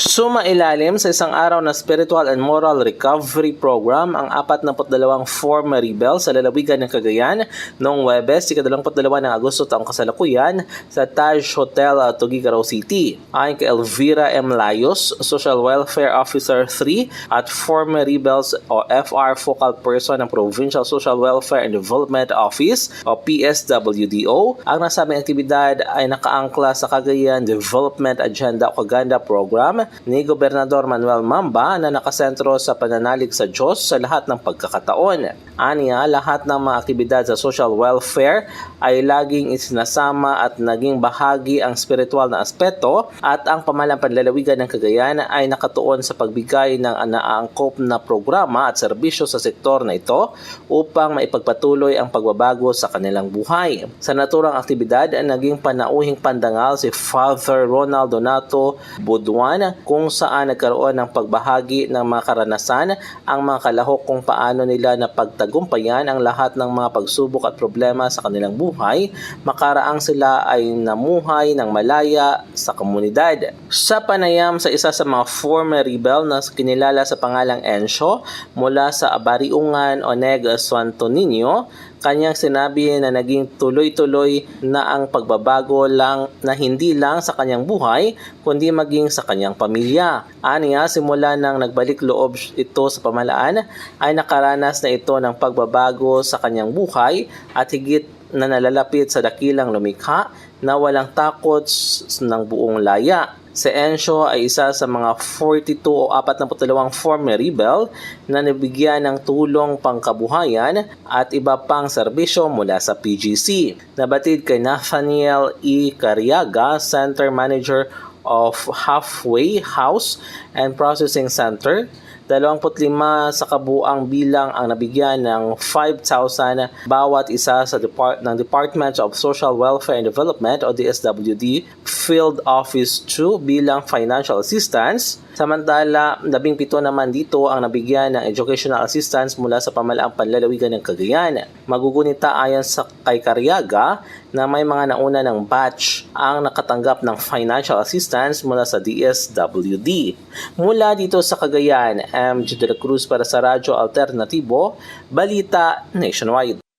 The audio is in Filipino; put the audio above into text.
Sumailalim sa isang araw na spiritual and moral recovery program ang 42 former rebels sa lalawigan ng Cagayan noong Huwebes, 22 ng Agosto taong kasalukuyan sa Taj Hotel, Tuguegarao City. Ayon kay Elvira M. Layos, Social Welfare Officer 3 at former rebels o FR focal person ng Provincial Social Welfare and Development Office o PSWDO, ang nasabing aktibidad ay nakaangkla sa Cagayan Development Agenda o Kaganda Program ni Gobernador Manuel Mamba na nakasentro sa pananalig sa Diyos sa lahat ng pagkakataon. Aniya, lahat ng mga aktibidad sa social welfare ay laging isinasama at naging bahagi ang spiritual na aspeto at ang pamahalang panlalawigan ng Cagayan ay nakatuon sa pagbigay ng naangkop na programa at serbisyo sa sektor na ito upang maipagpatuloy ang pagbabago sa kanilang buhay. Sa naturang aktibidad, naging panauhing pandangal si Father Ronald Donato Buduan kung saan nagkaroon ng pagbahagi ng mga karanasan ang mga kalahok kung paano nila napagtagumpayan ang lahat ng mga pagsubok at problema sa kanilang buhay, makaraang sila ay namuhay ng malaya sa komunidad. Sa panayam sa isa sa mga former rebel na kinilala sa pangalang Encio mula sa Abariungan Oneg Santo Niño, kanyang sinabi na naging tuloy-tuloy na ang pagbabago lang na hindi lang sa kanyang buhay kundi maging sa kanyang pamilya. Aniya, simula nang nagbalik loob ito sa pamahalaan ay nakaranas na ito ng pagbabago sa kanyang buhay at higit na nalalapit sa dakilang lumikha na walang takot ng buong laya. Si Encio ay isa sa mga 42 o 42 former rebel na nabigyan ng tulong pangkabuhayan at iba pang serbisyo mula sa PGC. Nabatid kay Nathaniel E. Cariaga, Center Manager of Halfway House and Processing Center, 25 sa kabuang bilang ang nabigyan ng 5,000 bawat isa sa ng Department of Social Welfare and Development o DSWD Field Office 2 bilang financial assistance. Samantala, 17 naman dito ang nabigyan ng educational assistance mula sa pamahalaang panlalawigan ng Cagayan. Magugunita ayon sa kay Cariaga na may mga nauna ng batch ang nakatanggap ng financial assistance mula sa DSWD. Mula dito sa Cagayan, MJ de la Cruz para sa Radyo Alternatibo, Balita Nationwide.